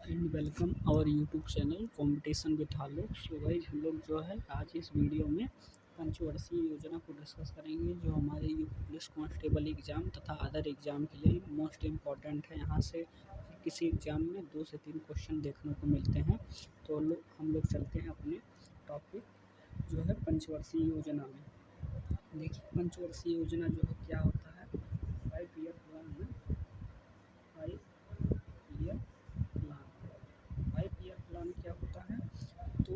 And welcome our YouTube channel competition with Alok. So guys, हम लोग जो है आज इस वीडियो में पंचवर्षीय योजना को डिस्कस करेंगे जो हमारे यूपी पुलिस कांस्टेबल एग्ज़ाम तथा अदर एग्ज़ाम के लिए मोस्ट इम्पॉर्टेंट है। यहाँ से किसी एग्ज़ाम में 2 से 3 क्वेश्चन देखने को मिलते हैं। तो हम लोग चलते हैं अपने टॉपिक जो है पंचवर्षीय योजना में। देखिए, पंचवर्षीय योजना जो है क्या होता है। 5 ईयर प्लान में 5 ईयर प्लान 5 ईयर प्लान क्या होता है। तो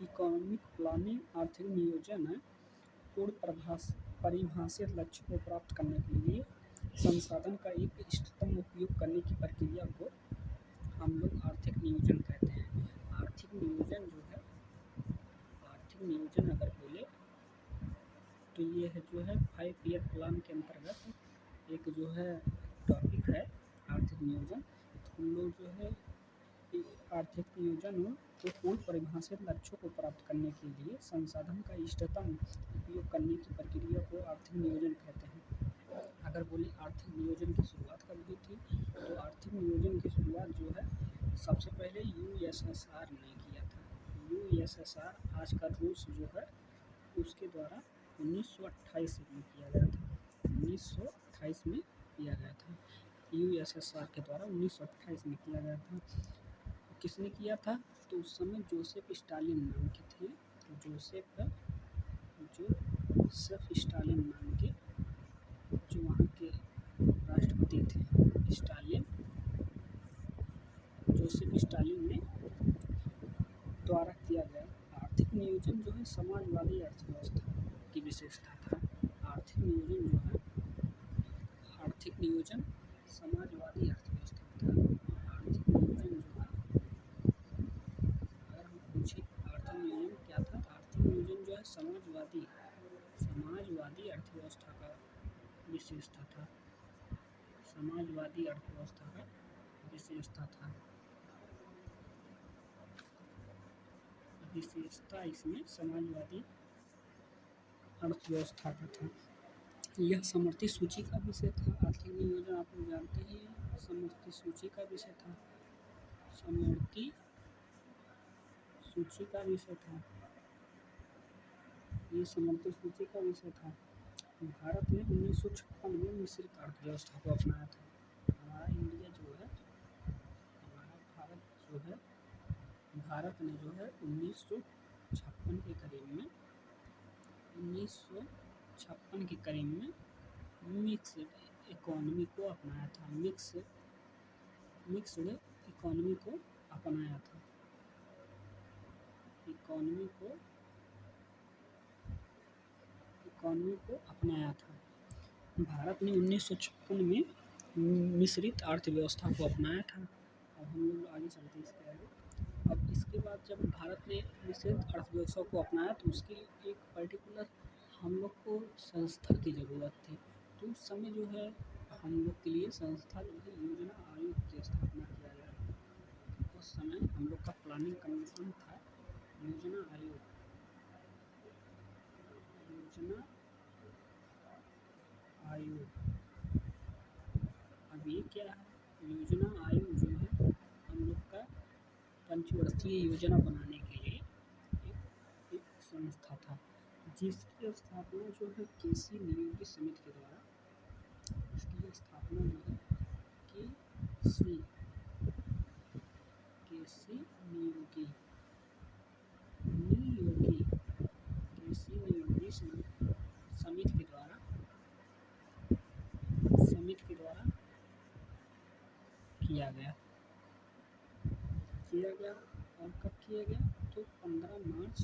इकोनॉमिक प्लानिंग आर्थिक नियोजन है। पूर्ण परिभाषित लक्ष्य को प्राप्त करने के लिए संसाधन का एक इष्टतम उपयोग करने की प्रक्रिया को हम लोग आर्थिक नियोजन कहते हैं। आर्थिक नियोजन जो है, आर्थिक नियोजन अगर बोले तो ये है जो है 5 ईयर प्लान के अंतर्गत एक जो है टॉपिक है आर्थिक नियोजन। तो हम लोग जो है आर्थिक नियोजन को पूर्ण परिभाषित लक्ष्यों को प्राप्त करने के लिए संसाधन का इष्टतम उपयोग करने की प्रक्रिया को आर्थिक नियोजन कहते हैं। अगर बोले आर्थिक नियोजन की शुरुआत कब हुई थी, तो आर्थिक नियोजन की शुरुआत जो है सबसे पहले यूएसएसआर ने किया था। यूएसएसआर आज का रूस जो है उसके द्वारा 1928 में किया गया था। 1928 में किया गया था। यूएसएसआर के द्वारा 1928 में किया गया था। किसने किया था, तो उस समय जोसेफ स्टालिन नाम के थे। जोसेफ स्टालिन नाम के जो वहाँ के राष्ट्रपति थे, जोसेफ स्टालिन ने द्वारा किया गया। आर्थिक नियोजन जो है समाजवादी अर्थव्यवस्था की विशेषता था। आर्थिक नियोजन जो है, आर्थिक नियोजन समाजवादी अर्थव्यवस्था था। आर्थिक नियोजन जो है, अगर हम पूछे आर्थिक नियोजन क्या था, आर्थिक नियोजन जो है समाजवादी अर्थव्यवस्था का विशेषता था। समाजवादी अर्थव्यवस्था का विशेषता था। विशेषता इसमें समाजवादी अर्थव्यवस्था का था। यह समवर्ती सूची का विषय था। आर्थिक नियोजन आप लोग जानते ही हैं, समवर्ती सूची का विषय था। समवर्ती सूची का विषय था। ये समवर्ती सूची का विषय था। भारत ने 1956 में मिश्रित अर्थव्यवस्था को अपनाया था। हमारा इंडिया जो है, हमारा भारत जो है, भारत ने जो है 1956 के करीब में 1956 के करीब में मिक्स्ड इकोनॉमी को अपनाया था। मिक्स्ड इकोनॉमी को अपनाया था। इकोनॉमी को अपनाया था। भारत ने 1956 में मिश्रित अर्थव्यवस्था को अपनाया था। अब हम लोग आगे चलते हैं इसके आगे। अब इसके बाद जब भारत ने मिश्रित अर्थव्यवस्था को अपनाया तो उसके लिए एक पर्टिकुलर हम लोग को संस्था की ज़रूरत थी। तो उस समय जो है हम लोग के लिए संस्था जो है योजना आयोग की स्थापना किया गया। उस समय हम लोग का प्लानिंग कमीशन था योजना आयोग। अब ये क्या है, योजना आयोग जो है हम लोग का पंचवर्षीय योजना बनाने के लिए एक संस्था था, जिसकी स्थापना जो है केसी नियोगी समिति के द्वारा, इसकी स्थापना जो है केसी नियोगी समिति के द्वारा किया गया। और कब किया गया, तो 15 मार्च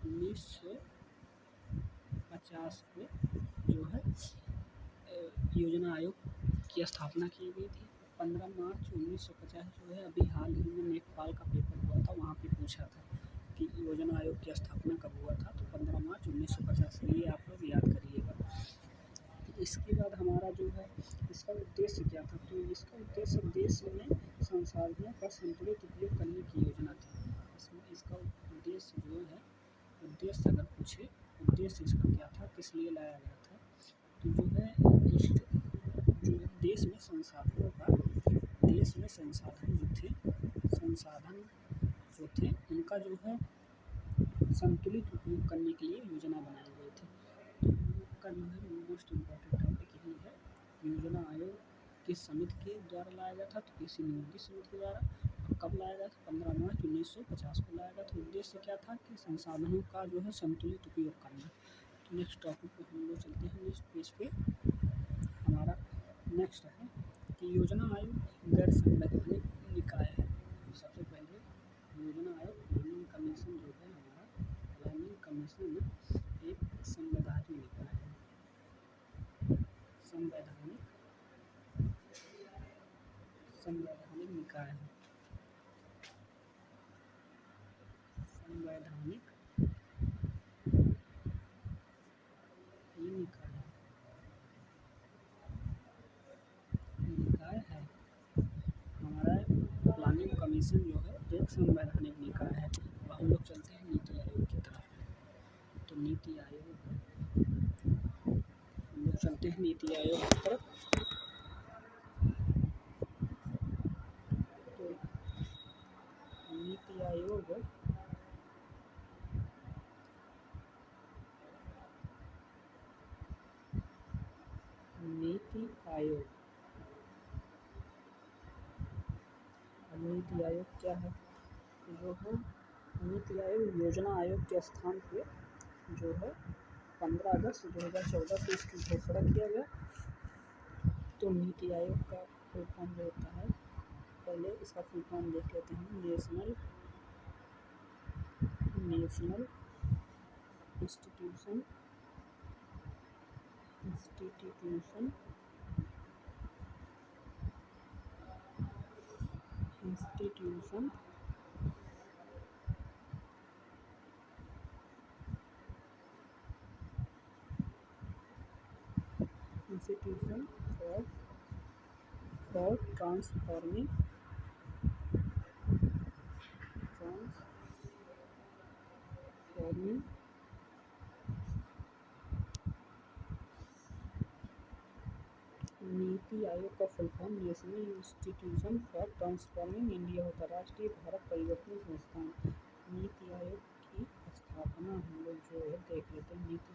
1950 को जो है योजना आयोग की स्थापना की गई थी। 15 मार्च 1950 जो है, अभी हाल ही में नेपाल का पेपर हुआ था, वहाँ पे पूछा था कि योजना आयोग की स्थापना कब हुआ था, तो 15 मार्च 1950। ये आप लोग याद करिएगा। इसके बाद हमारा जो है इसका उद्देश्य क्या था, तो इसका उद्देश्य देश में संसाधनों का संतुलित उपयोग करने की योजना थी। इसमें इसका उद्देश्य जो है, उद्देश्य अगर पूछे उद्देश्य इसका क्या था, किस लिए लाया गया था, तो जो है देश में संसाधन जो थे उनका जो है संतुलित उपयोग करने के लिए योजना बनाए गए थे। तो का जो है मोस्ट इम्पॉर्टेंट टॉपिक यही है। योजना आयोग किस समिति के द्वारा लाया गया था, तो किसी नियोजित समिति के द्वारा। और कब लाया गया था? 15 मार्च 1950 को लाया गया था। उद्देश्य क्या था कि संसाधनों का जो है संतुलित उपयोग करना। तो नेक्स्ट टॉपिक पे हम लोग चलते हैं। नेक्स्ट पेज पे हमारा नेक्स्ट है कि योजना आयोग गैर संवैधानिक निकाय है। सबसे पहले योजना आयोग प्लानिंग कमीशन जो है हमारा प्लानिंग कमीशन एक संवैधानिक निकाय है। संवैधानिक निकाय है। संवैधानिक निकाय है हमारा प्लानिंग कमीशन जो है एक संवैधानिक निकाय है। अब हम लोग चलते हैं नीति आयोग की तरफ। तो नीति आयोग हम लोग चलते हैं नीति आयोग की तरफ। तो नीति आयोग क्या है? जो है नीति आयोग योजना आयोग के स्थान पे जो है 15 अगस्त 2014 को इसकी घोषणा किया गया। तो नीति आयोग का फुल फॉर्म जो होता है, पहले इसका फुल फॉर्म देख लेते हैं। National institution for transforming NITI Aayog का full form national institution for transforming India होता है, राष्ट्रीय भारत परिवर्तन संस्थान। नीति आयोग की स्थापना हम लोग जो है देख लेते हैं। नीति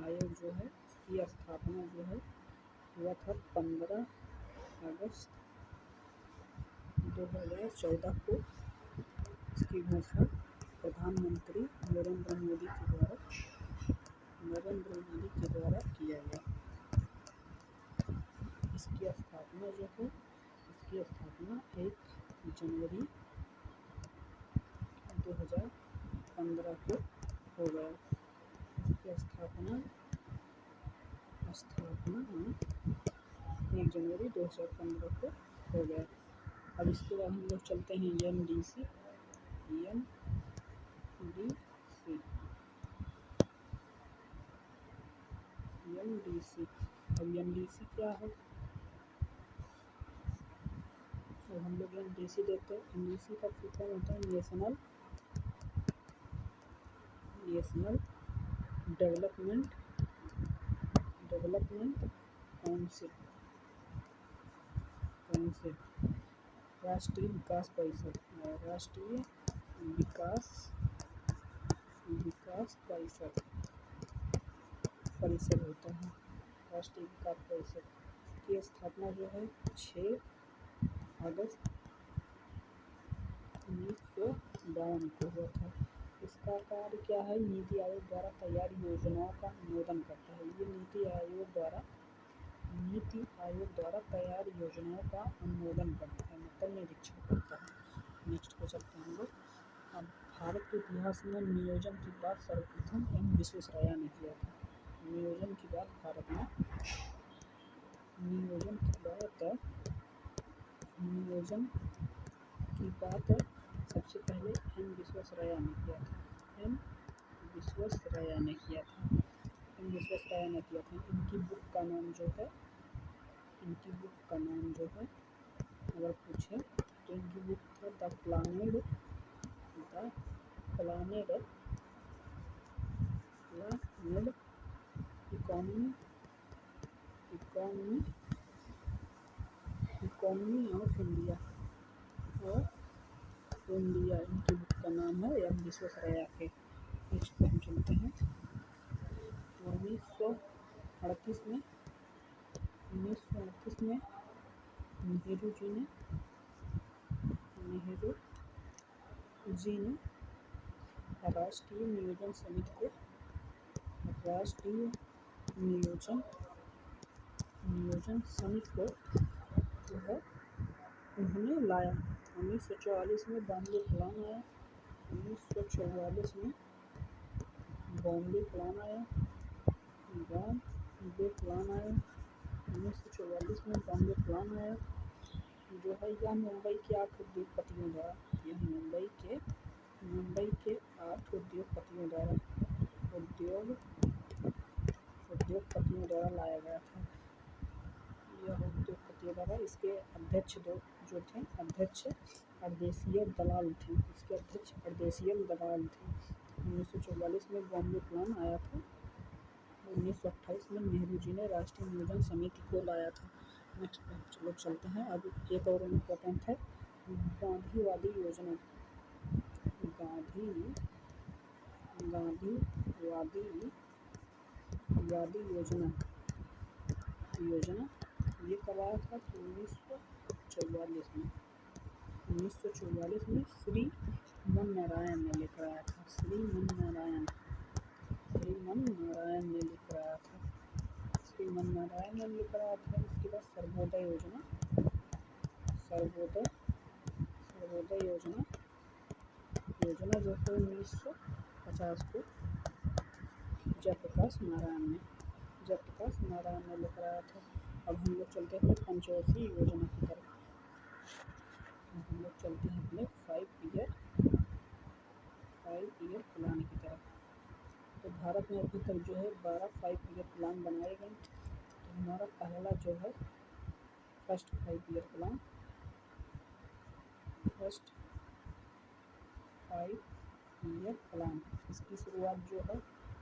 आयोग जो है इसकी स्थापना जो है हुआ था 15 अगस्त 2014 को। इसकी घोषणा प्रधानमंत्री नरेंद्र मोदी के द्वारा किया गया। इसकी स्थापना 1 जनवरी 2015 को हो गया। इसकी स्थापना 1 जनवरी 2015 को हो गया। अब इसके बाद हम लोग चलते हैं NDC। अब NDC क्या है? अब हम लोग NDC देखते हैं। NDC का फुल फॉर्म होता है नेशनल डेवलपमेंट काउंसिल, राष्ट्रीय विकास परिषद होता है। राष्ट्रीय विकास परिषद की स्थापना जो है 6 अगस्त 1952 को हुआ था। इसका कार्य क्या है? नीति आयोग द्वारा तैयार योजनाओं का अनुमोदन करता है। ये नीति आयोग द्वारा तैयार योजनाओं का अनुमोदन करता है, मतलब निरीक्षण करता है। नेक्स्ट को चलते हैं हम लोग। अब भारत के इतिहास में नियोजन की बात सर्वप्रथम M विश्वेश्वरैया ने किया था। नियोजन की बात सबसे पहले M विश्वेश्वरैया ने किया था। इनकी बुक का नाम जो है अगर पूछे तो इनकी बुक था the planned economy economy economy of India इनकी बुक का नाम है एम विश्वेश्वरैया के। नेक्स्ट पे हम चलते हैं। 1938 में नेहरू जी ने राष्ट्रीय नियोजन समिति को जो है उन्होंने लाया। 1944 में बॉम्बे प्लान आया। 1944 में बॉम्बे प्लान आया। 1944 में बॉम्बे प्लान आया जो है यह मुंबई के 8 उद्योगपतियों द्वारा लाया गया था। यह उद्योगपतियों द्वारा इसके अध्यक्ष अर्देशियल दलाल थे। 1944 में बॉम्बे प्लान आया था। 1928 में नेहरू जी ने राष्ट्रीय नियोजन समिति को लाया था। नेक्स्ट पे चलो चलते हैं। अब एक और इम्पोर्टेंट है गांधीवादी योजना। गांधीवादी योजना ये कब आया था? 1944 में श्री मन नारायण ने लेकर आया था। श्री मन नारायण ने लेकर आया था। इसके बाद सर्वोदय योजना जो है 1950 को जयप्रकाश नारायण ने लेकर आया था। अब हम लोग चलते हैं पंचवर्षीय योजना की तरफ। हम लोग चलते हैं अपने 5 ईयर प्लान की तरफ। तो भारत में अभी तक जो है 12 5 ईयर प्लान बनाए गए। तो हमारा पहला जो है फर्स्ट 5 ईयर प्लान इसकी शुरुआत जो है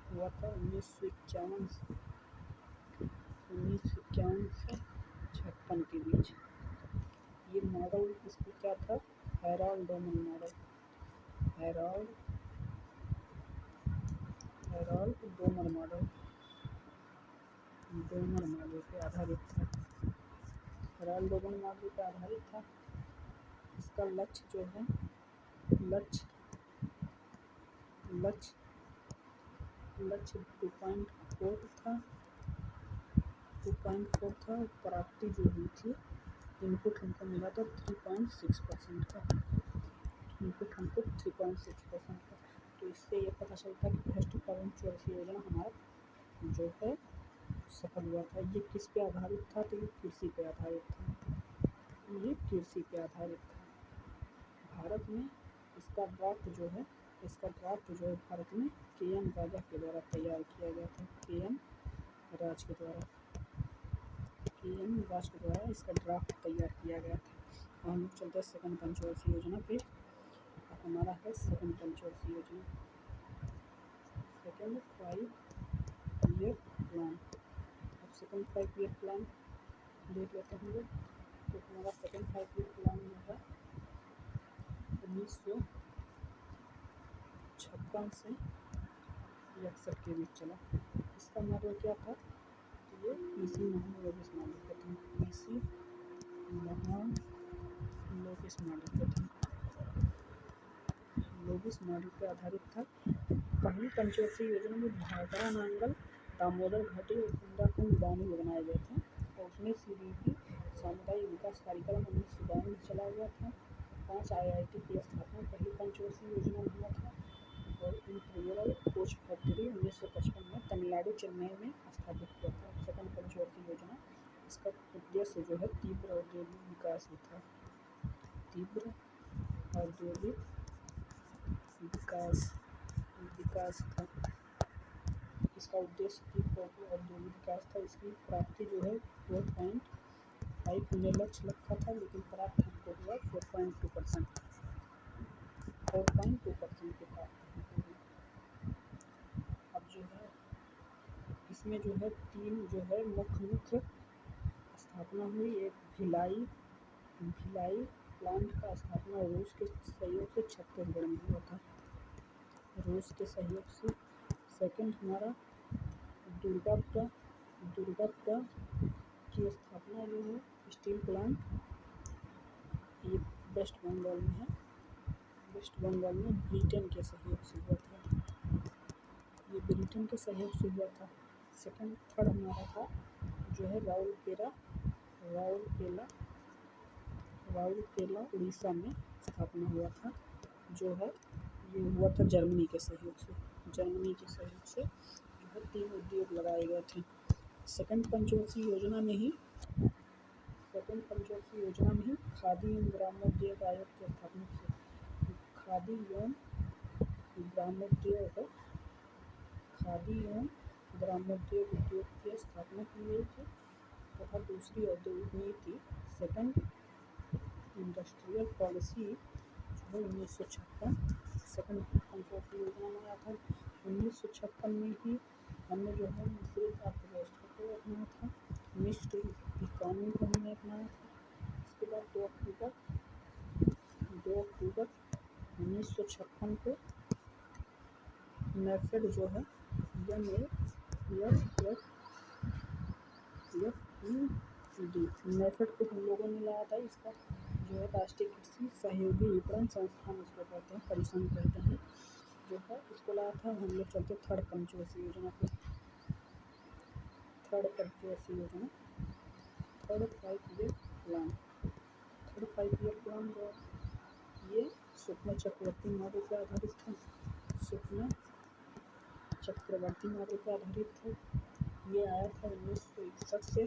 हुआ था 1951 से 56 के बीच। ये मॉडल इसकी क्या था? हेराल्ड डोमन मॉडल पे आधारित था। इसका लक्ष्य जो है 2.4 था। प्राप्ति जो हुई थी इनपुट हमको मिला था 3.6% का। तो इससे ये पता चलता है कि फर्स्ट पंचवर्षीय योजना हमारा जो है सफल हुआ था। ये किस पे आधारित था? तो ये कृषि पे आधारित था। भारत में इसका ड्राफ्ट जो है भारत में के.एन. राजा के द्वारा तैयार किया गया था। के.एन. राज के द्वारा इसका ड्राफ्ट तैयार किया गया था। और हम लोग चलते हैं सेकंड पंचवर्षीय योजना पे। हमारा है सेकंड पंचवर्षीय योजना, सेकंड 5 ईयर प्लान। अब सेकंड 5 ईयर प्लान देख लेते हैं हम लोग। तो हमारा सेकंड 5 ईयर प्लान जो है 1956 से 61 के बीच चला। इसका मॉडल क्या था? ये पीसी महालोगिस मॉडल पे था। लोगिस मॉडल पे आधारित था। पहली पंचवर्षीय योजना में भाखड़ा नांगल, दामोदर घाटी और बुंदेलखंड बांध बनाए गए थे। और उसमें सीडीपी सामुदायिक विकास कार्यक्रम 1952 में चला गया था। 5 IIT की स्थापना पहली पंचवर्षीय योजना में हुआ था। और इंपीरियल कोच फैक्ट्री 1955 में तमिलनाडु चेन्नई में स्थापित हुआ था। सेकंड पंचवर्षीय योजना इसका उद्देश्य जो है तीव्र औद्योगिक विकास था। इसका उद्देश्य तीव्र औद्योगिक विकास था। इसकी प्राप्ति जो है 4.5 हमने लक्ष्य रखा था, लेकिन प्राप्त हमको हुआ 4.2% की प्राप्ति हुई। अब जो है इसमें जो है 3 जो है मुख्य स्थापना हुई। एक भिलाई प्लांट का स्थापना रूस के सहयोग से छत्तीसगढ़ में हुआ था, रूस के सहयोग से। सेकंड हमारा दुर्गापुरा की स्थापना जो है स्टील प्लांट, ये वेस्ट बंगाल में है, वेस्ट बंगाल में ब्रिटेन के सहयोग से हुआ था, ये ब्रिटेन के सहयोग से हुआ था। थर्ड हमारा था जो है राउरकेला उड़ीसा में स्थापना हुआ था, जो है ये हुआ था जर्मनी के सहयोग से जो है 3 उद्योग लगाए गए थे। सेकंड पंचवर्षीय योजना में ही खादी एवं ग्रामोद्योग आयोग की स्थापना की। खादी एवं ग्रामोद्योग उद्योग की स्थापना की गई थी तथा दूसरी औद्योगिक नीति सेकंड इंडस्ट्रियल पॉलिसी जो है 1956 सेकंड पंचवर्षीय योजना में आया था। 1956 में ही हमने जो है मिश्रित अर्थव्यवस्था को अपनाया था, मिक्स्ड इकोनॉमी को हमने अपनाया था। इसके बाद 2 अक्टूबर 1956 को नेफेड जो है नेफेड को हम लोगों ने लाया था। इसका जो है राष्ट्रीय कृषि सहयोगी विपणन संस्थान इसको कहते हैं, परिसंघ कहते हैं, जो है इसको लाया था। हम लोग चलते थर्ड पंचवर्षीय योजना पे। थर्ड 5 ईयर प्लान जो ये स्वप्न चक्रवर्ती मॉडल पर आधारित था। ये आया था 1961 से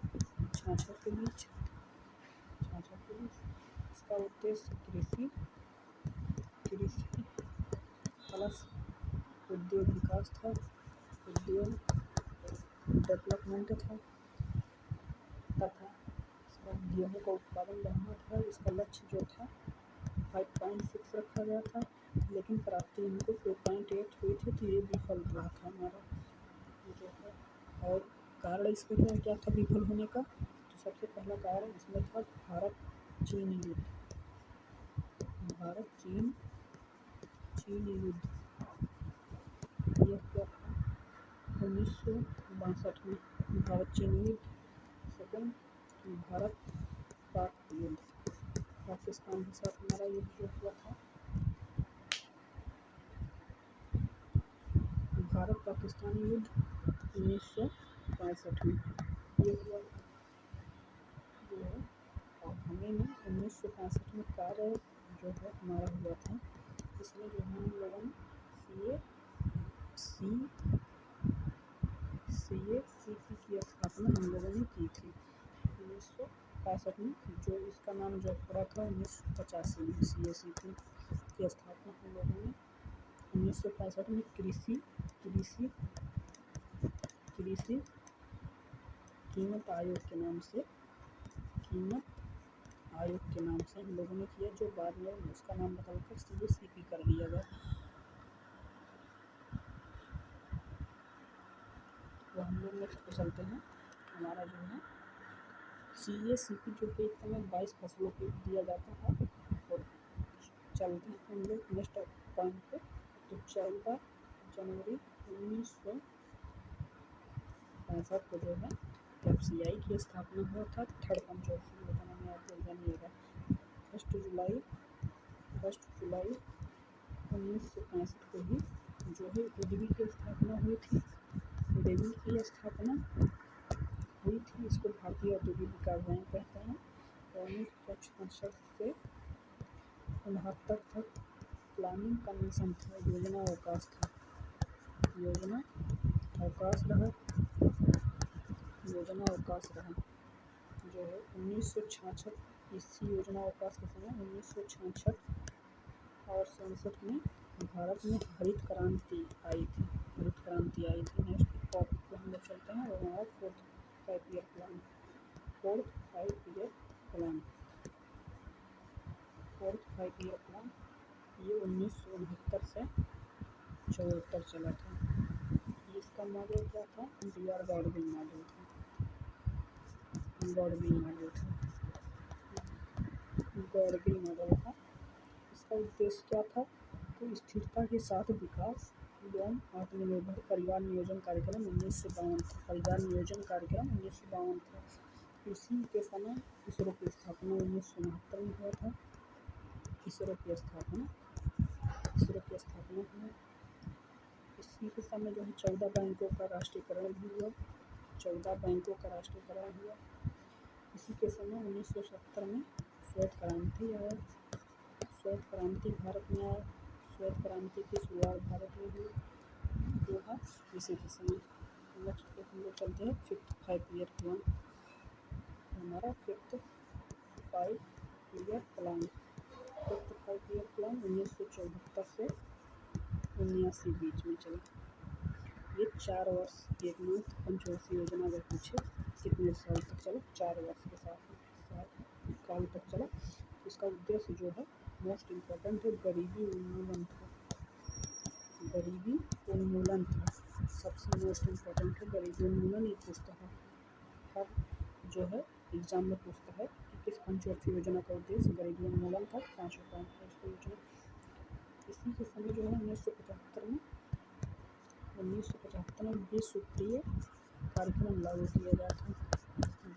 66 के बीच। इसका उद्देश्य कृषि प्लस उद्योग विकास था, उद्योग डेवलपमेंट था तथा इसका गेहूँ का उत्पादन बढ़ाना था। इसका लक्ष्य जो था 5.6 रखा गया था, लेकिन प्राप्ति इनको 2.8 हुई थी, तो ये विफल रहा था हमारा जो है। और कारण इसका क्या था विफल होने का? तो सबसे पहला कारण इसमें था भारत चीन युद्ध। ये क्या था 1962 में भारत चीन युद्ध। सेकंड भारत पाक युद्ध, पाकिस्तान के साथ हमारा युद्ध जो हुआ था, भारत पाकिस्तान युद्ध 1965 में ये हुआ था जो है। और हमें ना 1965 में कार्य जो है हमारा हुआ था, इसमें जो है हम लोगों ने CACP की स्थापना हम लोगों ने की थी 1965 में, जो इसका नाम जो पड़ा था 1985 में। CACP की स्थापना हम लोगों ने 1965 में कृषि कीमत आयोग के नाम से हम लोगों ने किया, जो बाद में उसका नाम बदलकर CACP कर दिया गया। तो हम लोग नेक्स्ट पे चलते हैं। हमारा जो है CACP जो है एक समय 22 फसलों पे दिया जाता है। और चलते हैं हम लोग नेक्स्ट पॉइंट पे। तो 14 जनवरी 1965 को जो है FCI की स्थापना हुआ था। थर्ड पंचवर्षीय योजना में आप लोग जानिएगा। 1 जुलाई 1965 को ही जो है UDB की स्थापना हुई थी। इसको भारतीय औद्योगिक विकास बैंक कहते हैं। 1966 से 69 तक प्लानिंग कमीशन था, योजना अवकाश रहा जो है 1966। इसी योजना अवकाश के समय 1966 और 67 में भारत में हरित क्रांति आई थी। नेक्स्ट टॉपिक पे हम लोग चलते हैं, और हमारा फोर्थ 5 ईयर प्लान ये 1969 से 74 चला था। ये इसका मॉडल क्या था, DR गॉडगिल मॉडल था, गॉडगिल मॉडल था, गॉडगिल मॉडल था। इसका उद्देश्य क्या था, तो स्थिरता के साथ विकास एवं आत्मनिर्भर परिवार नियोजन कार्यक्रम 1952 था। परिवार नियोजन कार्यक्रम 1952 था। इसी के समय इसरो की स्थापना 1969 में हुआ था। इसरो की स्थापना हुआ। इसी के समय जो है 14 बैंकों का राष्ट्रीयकरण भी हुआ। 14 बैंकों का राष्ट्रीयकरण हुआ। इसी के समय 1970 में श्वेत क्रांति आया। श्वेत क्रांति भारत में आया। श्वेत क्रांति की शुरुआत भारत में हुई जो है इसी के समय। नेक्स्ट पे हम लोग चलते हैं 5th 5-year प्लान। हमारा 5th 5-year प्लान 1974 से 1979 बीच में चला। ये 4 वर्ष 1 मंथ पंचवर्षीय योजना अगर पूछे कितने साल तक चला, 4 वर्ष के साथ काल तक चला। इसका उद्देश्य जो है मोस्ट इम्पोर्टेंट है गरीबी उन्मूलन था। गरीबी उन्मूलन था, सबसे मोस्ट इम्पोर्टेंट है गरीबी उन्मूलन। ये पूछता है हर जो है एग्जाम में पूछता है कि किस पंचवर्षीय योजना का उद्देश्य गरीबी उन्मूलन था। 5 पॉइंट है इसको योजना। इसी के समय जो है 1975 में विश्व सूत्रीय कार्यक्रम लागू किया गया था।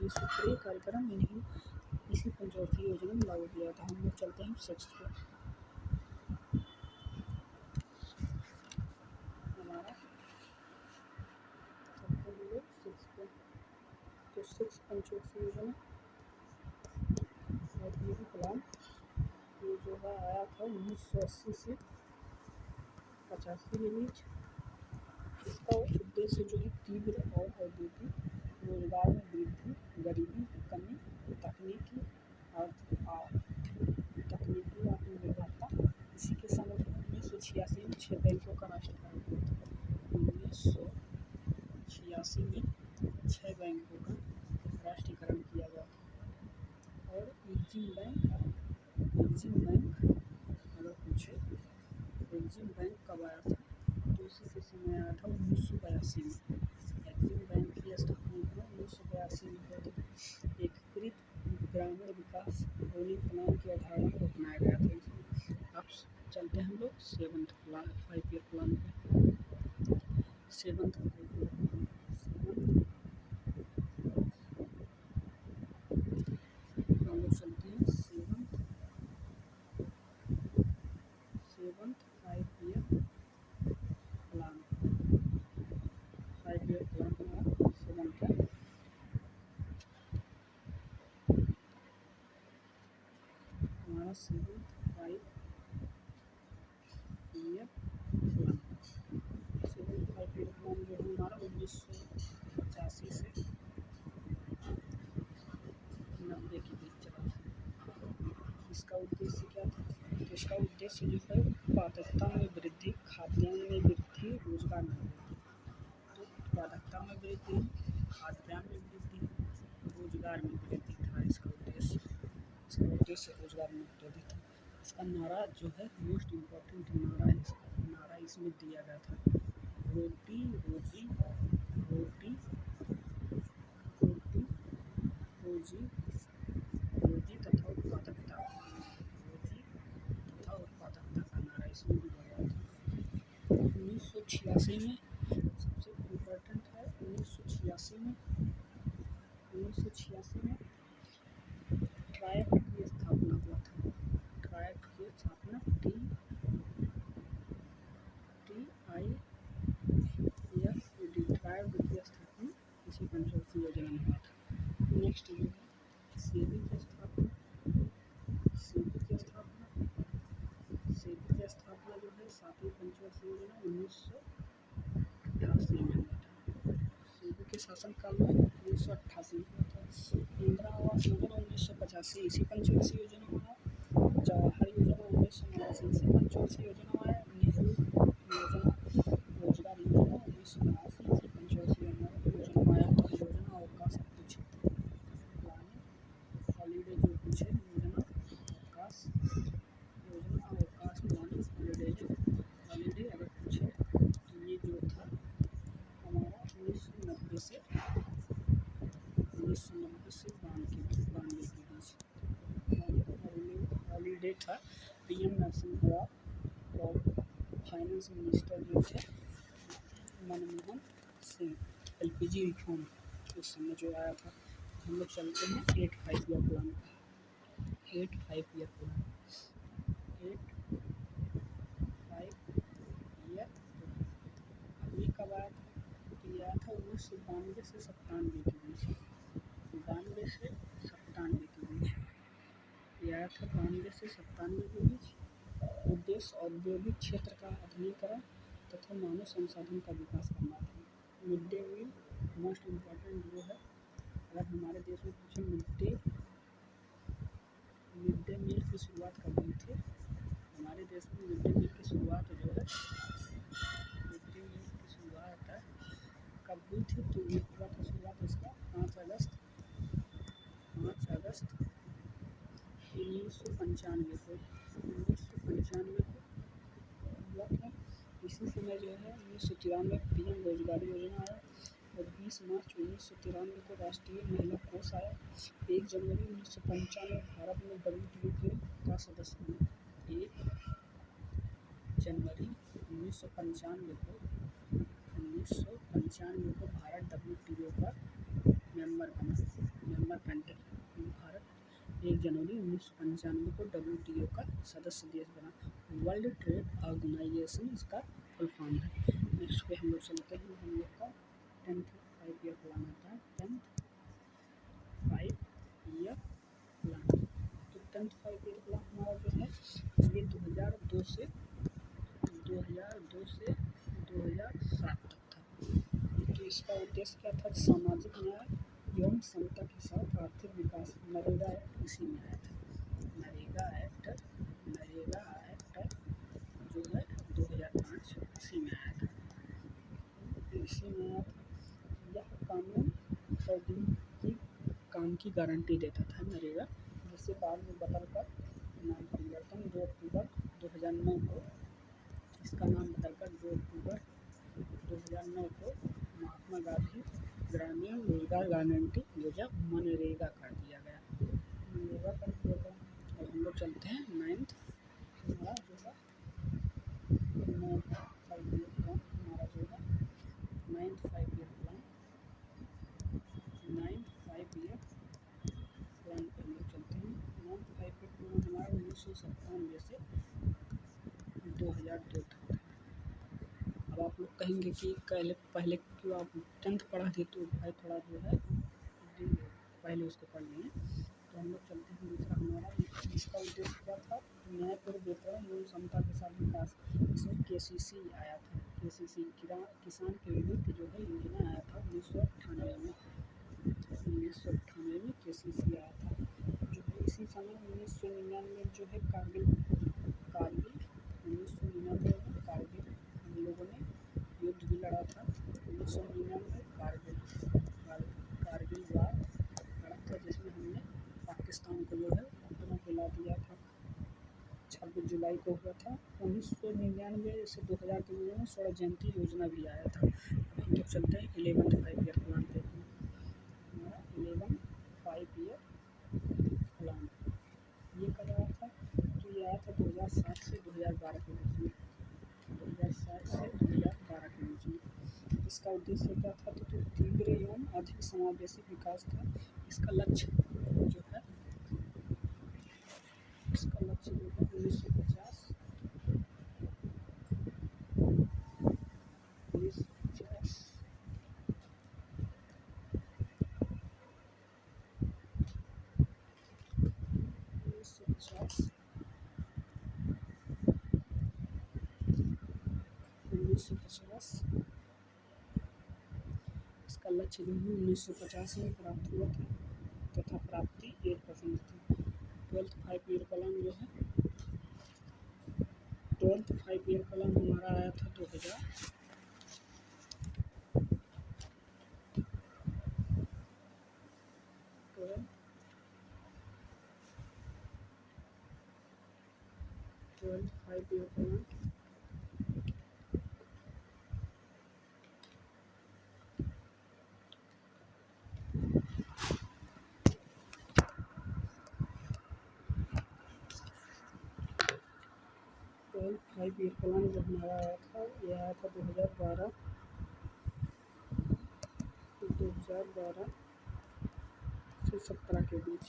विश्व सूत्रीय कार्यक्रम इसी पंचवर्षीय योजना में लागू किया था। हम लोग चलते हैं 6th पे। हमारा चलते हैं लोग 6th पे। तो 6th पंचवर्षीय योजना प्लान ये जो है आया था 1980 से 85 के बीच। इसका उद्देश्य जो है तीव्र और औद्योगिक रोजगार में वृद्धि, गरीबी कमी, तकनीकी आत्मनिर्भरता। इसी के समय 1986 में 6 बैंकों का राष्ट्रीयकरण हुआ था। 1986 में 6 बैंकों का राष्ट्रीयकरण किया गया था। और एग्जिम बैंक अगर पूछे एग्जिम बैंक कब आया था, तो इसी के समय आया था 1982 में। एग्जिम बैंक की स्थापना 1982 में हुई थी। एकीकृत ग्रामीण विकास रोलिंग प्लान की अवधारणा को अपनाया गया था इसमें। अब चलते हैं हम लोग 7th प्लान 5-year प्लान पे। 7th 5-year प्लान हम लोग चलते हैं 7th 5-year plan. 5-year plan हमारा 7th है। हमारा 7th 5-year plan 7th 5-year plan जो है हमारा 1985 से 90 के बीच चला। इसका उद्देश्य क्या था, तो इसका उद्देश्य जो है उत्पादकता में वृद्धि, खाद्यान्न में वृद्धि, रोजगार में वृद्धि। तो उत्पादकता में वृद्धि, खाद्यान्न में वृद्धि, रोजगार में वृद्धि था इसका उद्देश्य। रोजगार में वृद्धि था। इसका नारा जो है मोस्ट इम्पोर्टेंट नारा है। इसका नारा इसमें दिया गया था, रोटी रोजी तथा उत्पादकता। का नारा इसमें दिया गया था। 1986 में सबसे इम्पोर्टेंट है 1986 में ट्राइड की स्थापना हुआ था। ट्राइड की स्थापना ट्राइड की स्थापना इसी पंचवर्षीय योजना में हुआ था। नेक्स्ट जो है सेबी की स्थापना जो है 7वीं पंचवर्षीय योजना 1988 में हुआ था। सेबी के शासनकाल में 1988 में हुआ था। इंदिरा आवास योजना 1985 इसी पंचवर्षीय योजना में आया। जवाहर योजना 1989 इसी पंचवर्षीय योजना में आया। नेहरू योजना रोजगार योजना 1989 इसी पंचवर्षीय योजना में आया। और योजना अवकाश पूछे हॉलीडे जो पूछे योजना अवकाश प्लानिंग हॉलीडे अगर पूछे तो ये जो था बर्थडे था। PM नरसिम्हा राव और फाइनेंस मिनिस्टर जो थे मनमोहन सिंह, LPG रिफॉर्म उस समय जो आया था। हम लोग चलते हैं 8-5 year plan, 8-5 year plan, 8-5 year. ये कब आया था? तो ये आया था 1992 से 97 के बीच, 92 से 97 के बीच ये आया था, 92 से 97 के बीच। उद्देश्य औद्योगिक क्षेत्र का आधुनिकीकरण तथा मानव संसाधन का विकास करना था। Mid day meal most important जो है, अगर हमारे देश में पूछे मिड डे मील की शुरुआत कब हुई थी? हमारे देश में मिड डे मील की शुरुआत जो है, मिड डे मील की शुरुआत कब हुई थी? तो ये हुआ था शुरुआत इसका 5 अगस्त 1995 को, 1995 को हुआ था। इसी समय जो है 1993 PM रोजगार योजना आया और 20 मार्च 1993 को राष्ट्रीय महिला कोष आया। 1 जनवरी 1995 भारत में WTO का सदस्य बना। 1 जनवरी 1995 को भारत WTO का मेंबर बना, मेंबर कंट्री। भारत 1 जनवरी 1995 को WTO का सदस्य देश बना। वर्ल्ड ट्रेड ऑर्गेनाइजेशन इसका फुल फॉर्म है। नेक्स्ट पे हम लोग चलते हैं, हम लोग का 10th 5 ईयर प्लान आता है, 10th 5 ईयर प्लान। तो 10th 5 ईयर प्लान हमारा जो है ये 2002 से 2007 तक था। तो इसका उद्देश्य क्या था? सामाजिक न्याय एवं समता के साथ आर्थिक विकास। नरेगा एक्ट इसी में आया था। नरेगा एक्ट जो है 2005 इसी में आया था, इसी में आया था। यह कानून 100 दिन की काम की गारंटी देता था नरेगा, जिससे बाद में बदलकर नाम परिवर्तन 2 अक्टूबर 2009 को, इसका नाम बदलकर 2 अक्टूबर 2009 को महात्मा गांधी ग्रामीण रोजगार गारंटी योजना मनरेगा कर दिया गया, मनरेगा कर दिया गया। और हम लोग चलते हैं 9th हमारा जो है 9th 5 ईयर प्लान, हमारा जो है 9th 5 year plan, 9th 5 year plan पर हम लोग चलते हैं। 9th 5 ईयर प्लान हमारा 1997 से 2002 तक था। अब आप लोग कहेंगे कि पहले क्यों आप 10th पढ़ा थे, तो भाई थोड़ा जो है पहले उसको पढ़ लिए। तो हम लोग चलते हैं दूसरा हमारा, इसका उद्देश्य क्या था? न्यायपूर्ण वितरण एवं समता के साथ विकास। इसमें KCC आया था, KCC किसान क्रेडिट जो है योजना आया था 1998 में, 1998 में KCC आया था। जो है इसी समय 1999 में जो है कारगिल 1999 में कारगिल हम लोगों ने युद्ध भी लड़ा था। 1999 कारगिल वार लड़ा था, जिसमें हमने पाकिस्तान को जो है अपना हिला दिया था। 26 जुलाई को हुआ था। 1999 से 2000 के बीच में स्वर्ण जयंती योजना भी आया था। हम लोग चलते हैं 11th 5 ईयर प्लान पे। हमारा 11th 5 ईयर प्लान ये कब आया था? तो ये आया था 2007 से 2012 के बीच में, 2007 से 2012 के बीच में। इसका उद्देश्य क्या था? तो तीव्र एवं अधिक समावेशी विकास था। इसका लक्ष्य जो है 1950 इसका लक्ष्य जो है 1950 में प्राप्त हुआ था तथा प्राप्ति 8% थी। 12th 5 ईयर प्लान जो है 12th 5 ईयर प्लान हमारा आया था 2000 12th 5 year plan 5 year plan जो हमारा आया था, ये आया था 2012 से 17 के बीच।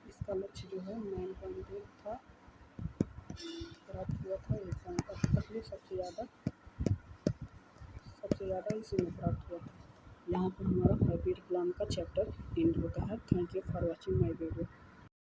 इसका लक्ष्य जो है 9.8 था, प्राप्त हुआ था 1 पॉइंट। अब तक में सबसे ज़्यादा इसी में प्राप्त हुआ था। यहाँ पर हमारा 5 ईयर प्लान का चैप्टर एंड होता है। Thank you for watching my video.